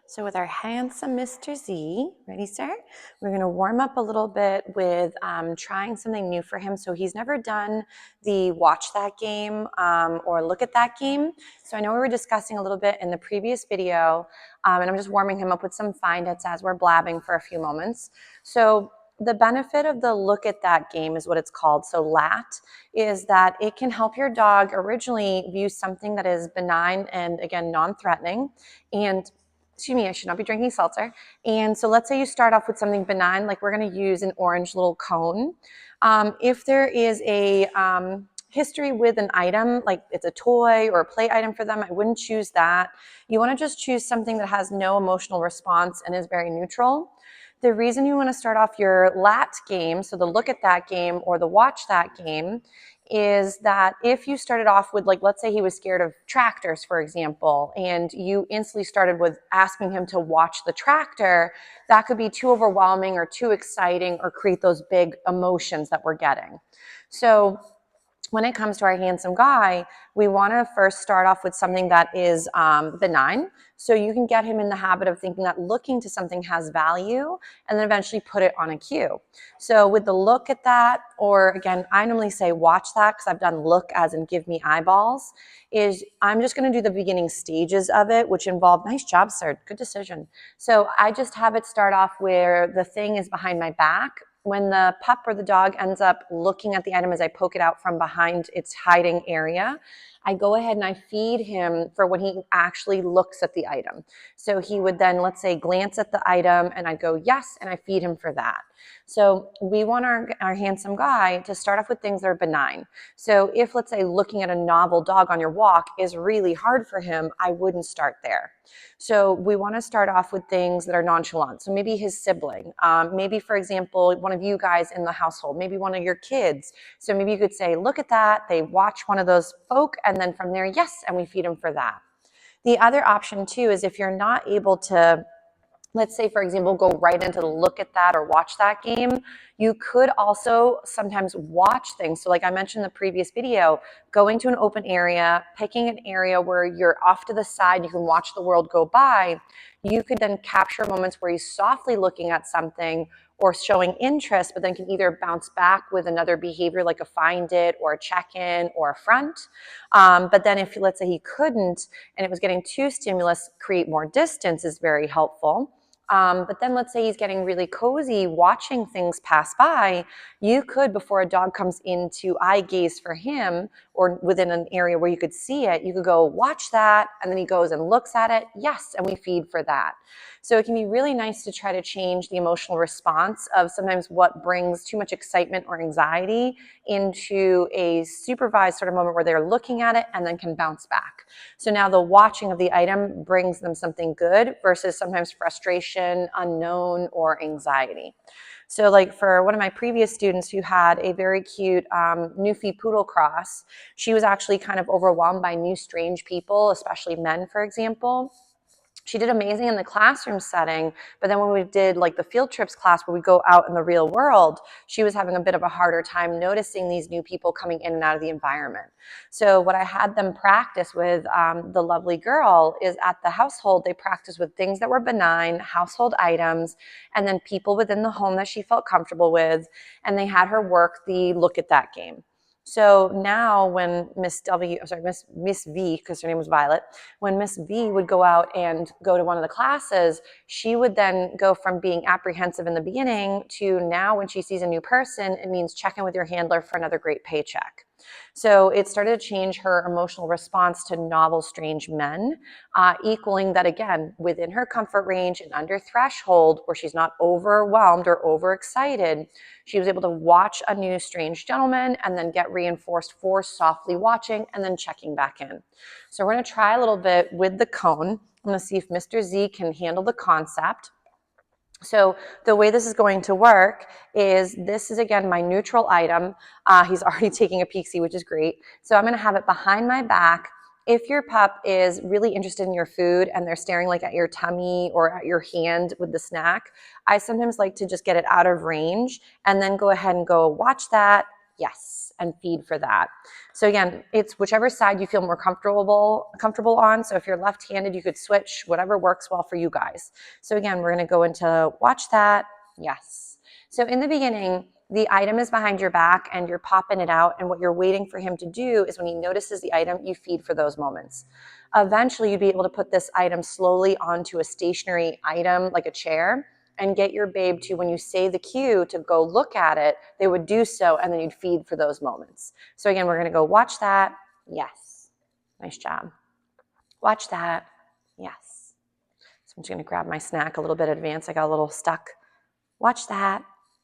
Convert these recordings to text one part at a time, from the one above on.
So with our handsome Mr. Z, ready, sir? We're going to warm up a little bit with trying something new for him. So he's never done the watch that game or look at that game. So I know we were discussing a little bit in the previous video, and I'm just warming him up with some find its as we're blabbing for a few moments. So the benefit of the look at that game is what it's called. So LAT is that it can help your dog originally view something that is benign and, again, non-threatening. And excuse me, I should not be drinking seltzer. And so let's say you start off with something benign, like we're going to use an orange little cone. If there is a history with an item, like it's a toy or a play item for them, I wouldn't choose that. You want to just choose something that has no emotional response and is very neutral. The reason you want to start off your LAT game, so the look at that game or the watch that game, is that if you started off with, like, let's say he was scared of tractors, for example, and you instantly started with asking him to watch the tractor, that could be too overwhelming or too exciting or create those big emotions that we're getting. So when it comes to our handsome guy, we want to first start off with something that is benign. So you can get him in the habit of thinking that looking to something has value and then eventually put it on a cue. So with the look at that, or again, I normally say watch that because I've done look as in give me eyeballs, is I'm just going to do the beginning stages of it, which involve, nice job, sir, good decision. So I just have it start off where the thing is behind my back. When the pup or the dog ends up looking at the item as I poke it out from behind its hiding area, I go ahead and I feed him for when he actually looks at the item. So he would then, let's say, glance at the item and I go, yes, and I feed him for that. So we want our handsome guy to start off with things that are benign. So if, let's say, looking at a novel dog on your walk is really hard for him, I wouldn't start there. So we want to start off with things that are nonchalant. So maybe his sibling, maybe, for example, one of you guys in the household, maybe one of your kids. So maybe you could say, look at that. They watch one of those folk. And then from there, yes, and we feed them for that. The other option too is if you're not able to, let's say, for example, go right into the look at that or watch that game, you could also sometimes watch things. So like I mentioned in the previous video, going to an open area, picking an area where you're off to the side, you can watch the world go by. You could then capture moments where he's softly looking at something or showing interest, but then can either bounce back with another behavior like a find it or a check-in or a front. But then if, let's say, he couldn't and it was getting too stimulus, create more distance is very helpful. But then let's say he's getting really cozy watching things pass by, you could, before a dog comes into eye gaze for him or within an area where you could see it, you could go watch that, and then he goes and looks at it, yes, and we feed for that. So it can be really nice to try to change the emotional response of sometimes what brings too much excitement or anxiety into a supervised sort of moment where they're looking at it and then can bounce back. So now the watching of the item brings them something good versus sometimes frustration, unknown, or anxiety. So like for one of my previous students who had a very cute Newfie Poodle cross, she was actually kind of overwhelmed by new strange people, especially men, for example. She did amazing in the classroom setting, but then when we did like the field trips class where we go out in the real world, she was having a bit of a harder time noticing these new people coming in and out of the environment. So what I had them practice with the lovely girl is at the household, they practiced with things that were benign, household items, and then people within the home that she felt comfortable with, and they had her work the look at that game. So now when Miss V, because her name was Violet, when Miss V would go out and go to one of the classes, she would then go from being apprehensive in the beginning to now when she sees a new person, it means check in with your handler for another great paycheck. So it started to change her emotional response to novel, strange men, equaling that, again, within her comfort range and under threshold where she's not overwhelmed or overexcited, she was able to watch a new strange gentleman and then get reinforced for softly watching and then checking back in. So we're going to try a little bit with the cone. I'm going to see if Mr. Z can handle the concept. So the way this is going to work is this is, again, my neutral item. He's already taking a peek-see, which is great. So I'm going to have it behind my back. If your pup is really interested in your food and they're staring like at your tummy or at your hand with the snack, I sometimes like to just get it out of range and then go ahead and go watch that, Yes, and feed for that. So again, it's whichever side you feel more comfortable on. So if you're left-handed, you could switch, whatever works well for you guys. So again, we're going to go into watch that. Yes. So in the beginning, the item is behind your back and you're popping it out. And what you're waiting for him to do is when he notices the item, you feed for those moments. Eventually, you'd be able to put this item slowly onto a stationary item like a chair and get your babe to, when you say the cue to go look at it, they would do so, and then you'd feed for those moments. So again, we're going to go watch that. Yes. Nice job. Watch that. Yes. So I'm just going to grab my snack a little bit in advance. I got a little stuck. Watch that.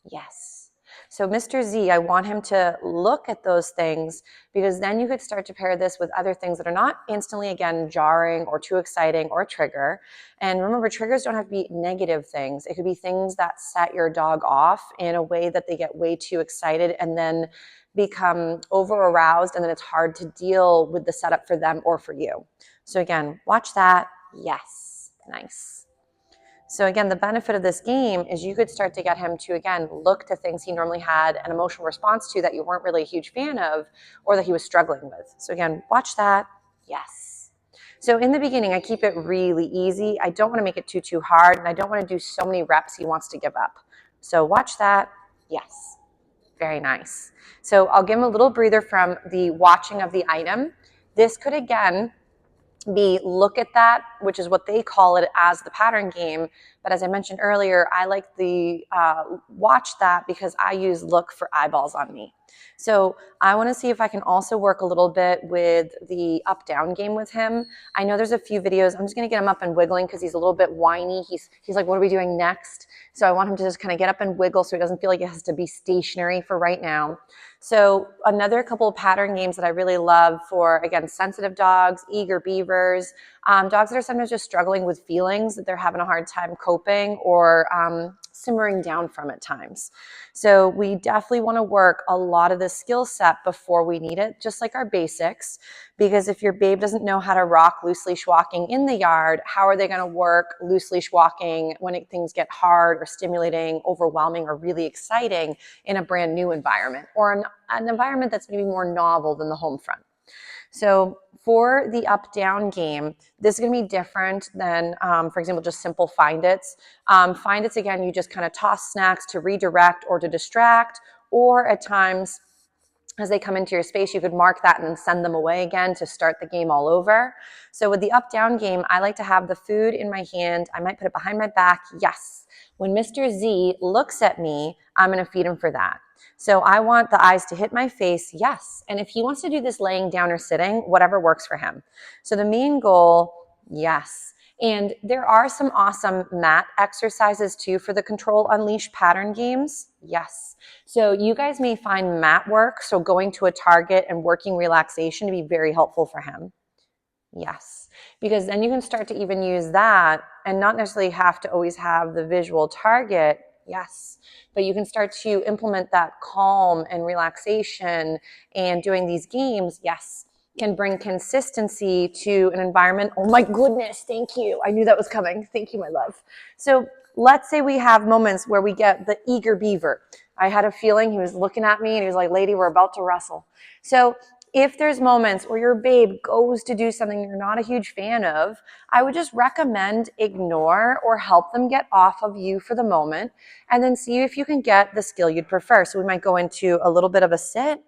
Yes. So Mr. Z, I want him to look at those things because then you could start to pair this with other things that are not instantly, again, jarring or too exciting or trigger. And remember, triggers don't have to be negative things. It could be things that set your dog off in a way that they get way too excited and then become over aroused, and then it's hard to deal with the setup for them or for you. So again, watch that. Yes. Nice. So again, the benefit of this game is you could start to get him to, again, look to things he normally had an emotional response to that you weren't really a huge fan of or that he was struggling with. So again, watch that. Yes. So in the beginning, I keep it really easy. I don't want to make it too hard, and I don't want to do so many reps he wants to give up. So watch that. Yes. Very nice. So I'll give him a little breather from the watching of the item. This could, again, be look at that, which is what they call it as the pattern game. But as I mentioned earlier, I like the watch that because I use look for eyeballs on me. So I want to see if I can also work a little bit with the up-down game with him. I know there's a few videos. I'm just going to get him up and wiggling because he's a little bit whiny. He's like, what are we doing next? So I want him to just kind of get up and wiggle so he doesn't feel like he has to be stationary for right now. So another couple of pattern games that I really love for, again, sensitive dogs, eager beavers, dogs that are sometimes just struggling with feelings that they're having a hard time coping or simmering down from at times. So we definitely want to work a lot of the skill set before we need it, just like our basics, because if your babe doesn't know how to rock loose leash walking in the yard, how are they going to work loose leash walking when things get hard or stimulating, overwhelming, or really exciting in a brand new environment or an environment that's maybe more novel than the home front? So for the up-down game, this is going to be different than, for example, just simple find-its. Find-its, again, you just kind of toss snacks to redirect or to distract, or at times, as they come into your space, you could mark that and then send them away again to start the game all over. So with the up-down game, I like to have the food in my hand. I might put it behind my back. Yes. When Mr. Z looks at me, I'm going to feed him for that. So I want the eyes to hit my face, yes. And if he wants to do this laying down or sitting, whatever works for him. So the main goal, yes. And there are some awesome mat exercises too for the control unleash pattern games. Yes. So you guys may find mat work, so going to a target and working relaxation, to be very helpful for him. Yes. Because then you can start to even use that and not necessarily have to always have the visual target. Yes. But you can start to implement that calm and relaxation, and doing these games, yes, can bring consistency to an environment. Oh my goodness, thank you. I knew that was coming. Thank you, my love. So let's say we have moments where we get the eager beaver. I had a feeling he was looking at me and he was like, lady, we're about to wrestle. So if there's moments where your babe goes to do something you're not a huge fan of, I would just recommend ignore or help them get off of you for the moment, and then see if you can get the skill you'd prefer. So we might go into a little bit of a sit.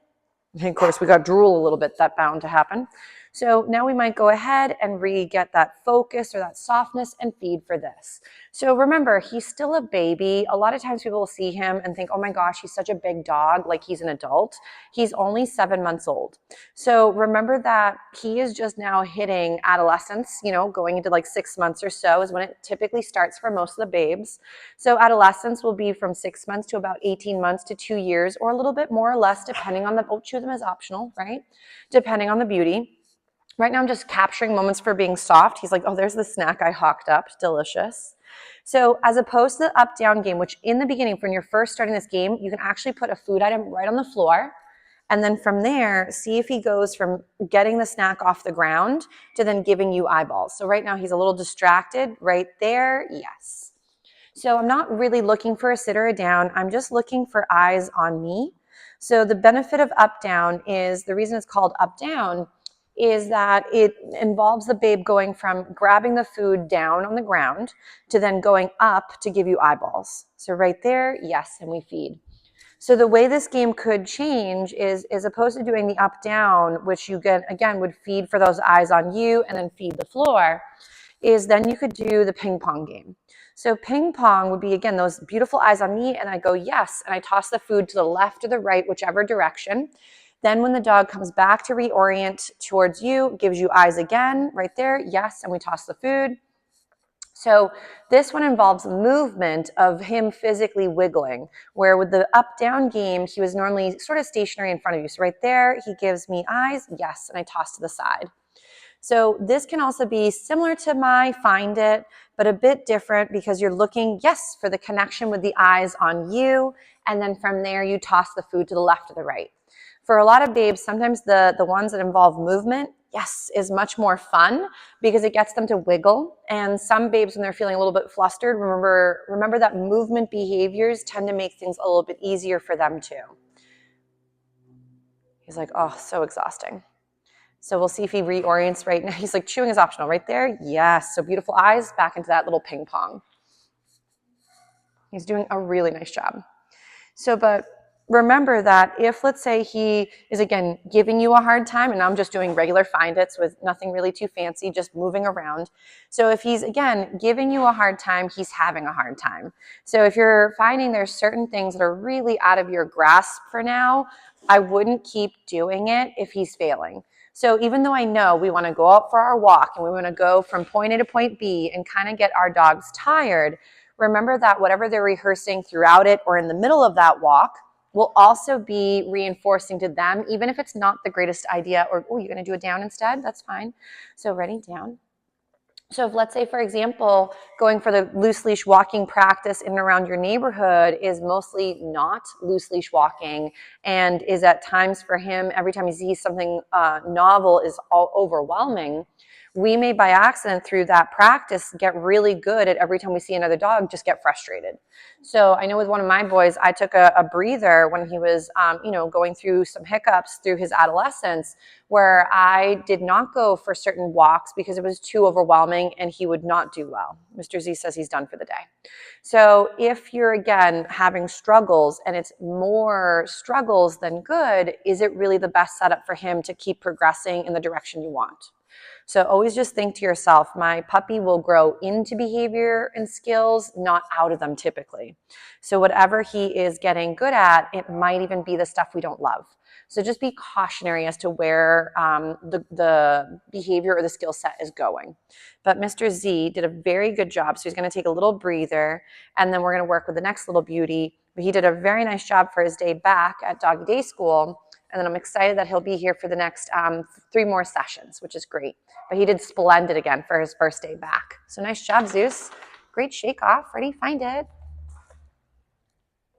And of course, we got drool a little bit, that bound to happen. So now we might go ahead and get that focus or that softness and feed for this. So remember, he's still a baby. A lot of times people will see him and think, oh my gosh, he's such a big dog, like he's an adult. He's only 7 months old. So remember that he is just now hitting adolescence, going into like 6 months or so is when it typically starts for most of the babes. So adolescence will be from 6 months to about 18 months to 2 years, or a little bit more or less, depending on chew them is optional, right? Depending on the beauty. Right now I'm just capturing moments for being soft. He's like, oh, there's the snack I hawked up. Delicious. So as opposed to the up-down game, which in the beginning, when you're first starting this game, you can actually put a food item right on the floor. And then from there, see if he goes from getting the snack off the ground to then giving you eyeballs. So right now he's a little distracted right there. Yes. So I'm not really looking for a sit or a down. I'm just looking for eyes on me. So the benefit of up down is, the reason it's called up down is that it involves the babe going from grabbing the food down on the ground to then going up to give you eyeballs. So right there, yes, and we feed. So the way this game could change is, as opposed to doing the up down, which you get again would feed for those eyes on you and then feed the floor, is then you could do the ping pong game. So ping pong would be, again, those beautiful eyes on me, and I go yes, and I toss the food to the left or the right, whichever direction. Then when the dog comes back to reorient towards you, gives you eyes again, right there, yes, and we toss the food. So this one involves movement of him physically wiggling, where with the up-down game, he was normally sort of stationary in front of you. So right there, he gives me eyes, yes, and I toss to the side. So this can also be similar to my Find It, but a bit different because you're looking, yes, for the connection with the eyes on you, and then from there you toss the food to the left or the right. For a lot of babes, sometimes the ones that involve movement, yes, is much more fun because it gets them to wiggle. And some babes, when they're feeling a little bit flustered, remember that movement behaviors tend to make things a little bit easier for them too. He's like, oh, so exhausting. So we'll see if he reorients right now. He's like, chewing is optional right there. Yes. So beautiful eyes, back into that little ping pong. He's doing a really nice job. So, but remember that if, let's say, he is, again, giving you a hard time, and I'm just doing regular Find Its with nothing really too fancy, just moving around. So if he's, again, giving you a hard time, he's having a hard time. So if you're finding there's certain things that are really out of your grasp for now, I wouldn't keep doing it if he's failing. So even though I know we want to go out for our walk and we want to go from point A to point B and kind of get our dogs tired, remember that whatever they're rehearsing throughout it or in the middle of that walk will also be reinforcing to them, even if it's not the greatest idea, or, oh, you're going to do it down instead? That's fine. So ready, down. So if, let's say, for example, going for the loose leash walking practice in and around your neighborhood is mostly not loose leash walking and is at times for him, every time he sees something novel is all overwhelming, we may by accident through that practice get really good at every time we see another dog just get frustrated. So I know with one of my boys, I took a breather when he was going through some hiccups through his adolescence, where I did not go for certain walks because it was too overwhelming and he would not do well. Mr. Z says he's done for the day. So if you're, again, having struggles and it's more struggles than good, is it really the best setup for him to keep progressing in the direction you want? So always just think to yourself, my puppy will grow into behavior and skills, not out of them typically. So whatever he is getting good at, it might even be the stuff we don't love. So just be cautionary as to where the behavior or the skill set is going. But Mr. Z did a very good job. So he's going to take a little breather, and then we're going to work with the next little beauty. But he did a very nice job for his day back at Doggy Day School. And then I'm excited that he'll be here for the next 3 more sessions, which is great. But he did splendid again for his first day back. So nice job, Zeus. Great shake off. Ready? Find It.